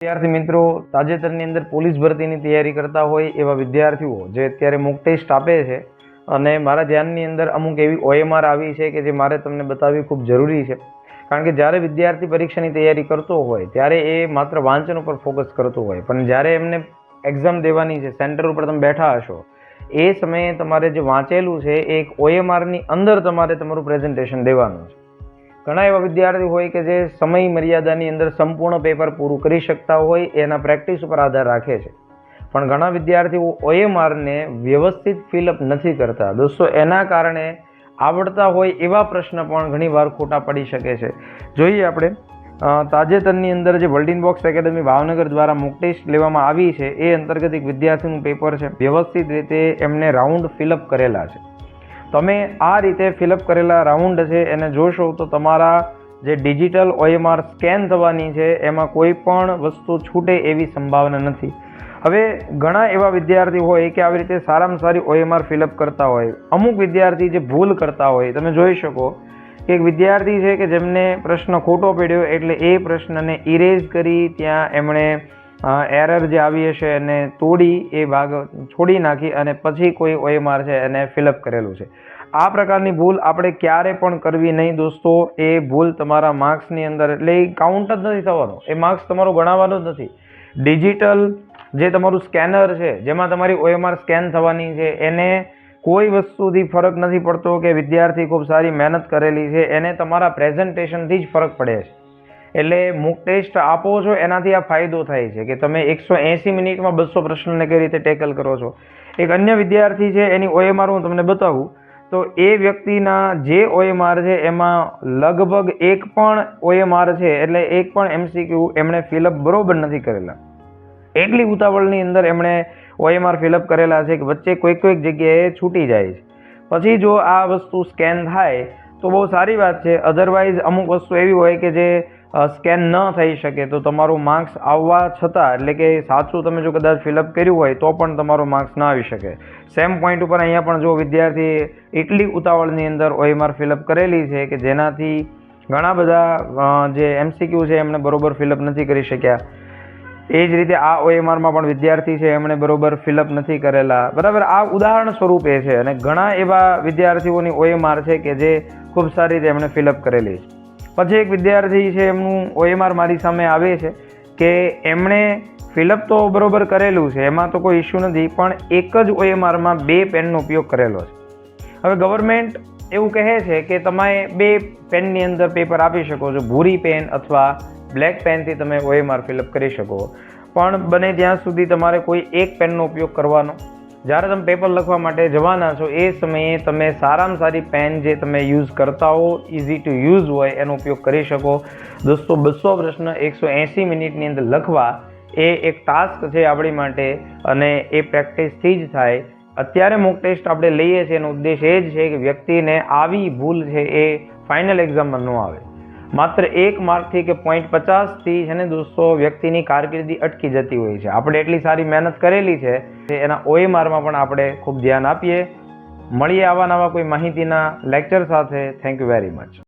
વિદ્યાર્થી મિત્રો, તાજેતરની અંદર પોલીસ ભરતીની તૈયારી કરતા હોય એવા વિદ્યાર્થીઓ જે અત્યારે મોક ટેસ્ટ આપે છે અને મારા ધ્યાનની અંદર અમુક એવી OMR આવી છે કે જે મારે તમને બતાવવી ખૂબ જરૂરી છે. કારણ કે જ્યારે વિદ્યાર્થી પરીક્ષાની તૈયારી કરતો હોય ત્યારે એ માત્ર વાંચન ઉપર ફોકસ કરતો હોય, પણ જ્યારે એમને એક્ઝામ દેવાની છે, સેન્ટર ઉપર તમે બેઠા હશો, એ સમયે તમારે જે વાંચેલું છે એ એક OMRની અંદર તમારે તમારું પ્રેઝન્ટેશન દેવાનું છે. ઘણા એવા વિદ્યાર્થી હોય કે જે સમય મર્યાદાની અંદર સંપૂર્ણ પેપર પૂરું કરી શકતા હોય, એના પ્રેક્ટિસ ઉપર આધાર રાખે છે. પણ ઘણા વિદ્યાર્થીઓ OMRને વ્યવસ્થિત ફિલઅપ નથી કરતા. દોસ્તો, એના કારણે આવડતા હોય એવા પ્રશ્ન પણ ઘણીવાર ખોટા પડી શકે છે. જોઈએ આપણે તાજેતરની અંદર જે વર્લ્ડ બોક્સ એકેડમી ભાવનગર દ્વારા મોક ટેસ્ટ લેવામાં આવી છે એ અંતર્ગત એક વિદ્યાર્થીનું પેપર છે. વ્યવસ્થિત રીતે એમને રાઉન્ડ ફિલઅપ કરેલા છે. તમે આ રીતે ફિલઅપ કરેલા રાઉન્ડ છે એને જોશો તો તમારા જે ડિજિટલ OMR સ્કેન થવાની છે એમાં કોઈ પણ વસ્તુ છૂટે એવી સંભાવના નથી. હવે ઘણા એવા વિદ્યાર્થી હોય કે આવી રીતે સારામાં સારી OMR ફિલઅપ કરતા હોય. અમુક વિદ્યાર્થી જે ભૂલ કરતા હોય, તમે જોઈ શકો કે એક વિદ્યાર્થી છે કે જેમને પ્રશ્ન ખોટો પડ્યો એટલે એ પ્રશ્નને ઇરેઝ કરી ત્યાં એમણે એરર જે આવી હશે એને તોડી એ ભાગ છોડી નાખી અને પછી કોઈ OMR છે એને ફિલઅપ કરેલું છે. આ પ્રકારની ભૂલ આપણે ક્યારે પણ કરવી નહીં દોસ્તો. એ ભૂલ તમારા માર્ક્સની અંદર એટલે એ કાઉન્ટ જ નથી થવાનો, એ માર્ક્સ તમારો ગણાવવાનો જ નથી. ડિજિટલ જે તમારું સ્કેનર છે જેમાં તમારી OMR સ્કેન થવાની છે એને કોઈ વસ્તુથી ફરક નથી પડતો કે વિદ્યાર્થી ખૂબ સારી મહેનત કરેલી છે, એને તમારા પ્રેઝન્ટેશનથી જ ફરક પડે છે. એટલે મોક ટેસ્ટ આપો છો એનાથી આ ફાયદો થાય છે કે તમે 180 મિનિટમાં 200 પ્રશ્નોને કઈ રીતે ટેકલ કરો છો. એક અન્ય વિદ્યાર્થી છે એની OMR હું તમને બતાવું તો એ વ્યક્તિના જે OMR છે એમાં લગભગ એક પણ OMR છે એટલે એક પણ MCQ એમણે ફિલઅપ બરોબર નથી કરેલા. એટલી ઉતાવળની અંદર એમણે OMR ફિલઅપ કરેલા છે કે વચ્ચે કોઈક જગ્યાએ છૂટી જાય છે. પછી જો આ વસ્તુ સ્કેન થાય તો બહુ સારી વાત છે. અધરવાઇઝ અમુક વસ્તુ એવી હોય કે જે સ્કેન ન થઈ શકે તો તમારું માર્ક્સ આવવા છતાં, એટલે કે સાચું તમે જો કદાચ ફિલઅપ કર્યું હોય તો પણ તમારો માર્ક્સ ના આવી શકે. સેમ પોઈન્ટ ઉપર અહીંયા પણ જો વિદ્યાર્થી એટલી ઉતાવળની અંદર OMR ફિલઅપ કરેલી છે કે જેનાથી ઘણા બધા જે MCQ છે એમણે બરોબર ફિલઅપ નથી કરી શક્યા. એ જ રીતે આ OMRમાં પણ વિદ્યાર્થી છે એમણે બરોબર ફિલઅપ નથી કરેલા. બરાબર, આ ઉદાહરણ સ્વરૂપે છે અને ઘણા એવા વિદ્યાર્થીઓની OMR છે કે જે ખૂબ સારી રીતે એમણે ફિલઅપ કરેલી છે. પછી એક વિદ્યાર્થી છે એમનું OMR મારી સામે આવે છે કે એમણે ફિલઅપ તો બરોબર કરેલું છે, એમાં તો કોઈ ઇસ્યુ નથી, પણ એક જ OMRમાં 2 પેનનો ઉપયોગ કરેલો છે. હવે ગવર્મેન્ટ એવું કહે છે કે તમે 2 પેનની અંદર પેપર આપી શકો છો, ભૂરી પેન અથવા બ્લેક પેનથી તમે OMR ફિલઅપ કરી શકો, પણ બને ત્યાં સુધી તમારે કોઈ એક પેનનો ઉપયોગ કરવાનો. જ્યારે તમે પેપર લખવા માટે જવાના છો એ સમયે તમે સારામાં સારી પેન જે તમે યુઝ કરતા હો, ઇઝી ટુ યુઝ હોય એનો ઉપયોગ કરી શકો. દોસ્તો, 200 પ્રશ્ન 180 મિનિટની અંદર લખવા એ એક ટાસ્ક છે આપણી માટે અને એ પ્રેક્ટિસથી જ થાય. અત્યારે મોક ટેસ્ટ આપણે લઈએ છીએ એનો ઉદ્દેશ એ જ છે કે વ્યક્તિને આવી ભૂલ છે એ ફાઇનલ એક્ઝામમાં ન આવે. માત્ર 1 માર્કથી કે 0.50થી છે ને દોસ્તો વ્યક્તિની કારકિર્દી અટકી જતી હોય છે. આપણે એટલી સારી મહેનત કરેલી છે એના OMRમાં પણ આપણે ખૂબ ધ્યાન આપીએ. મળીએ આવા નવા કોઈ માહિતીના લેક્ચર સાથે. Thank you very much.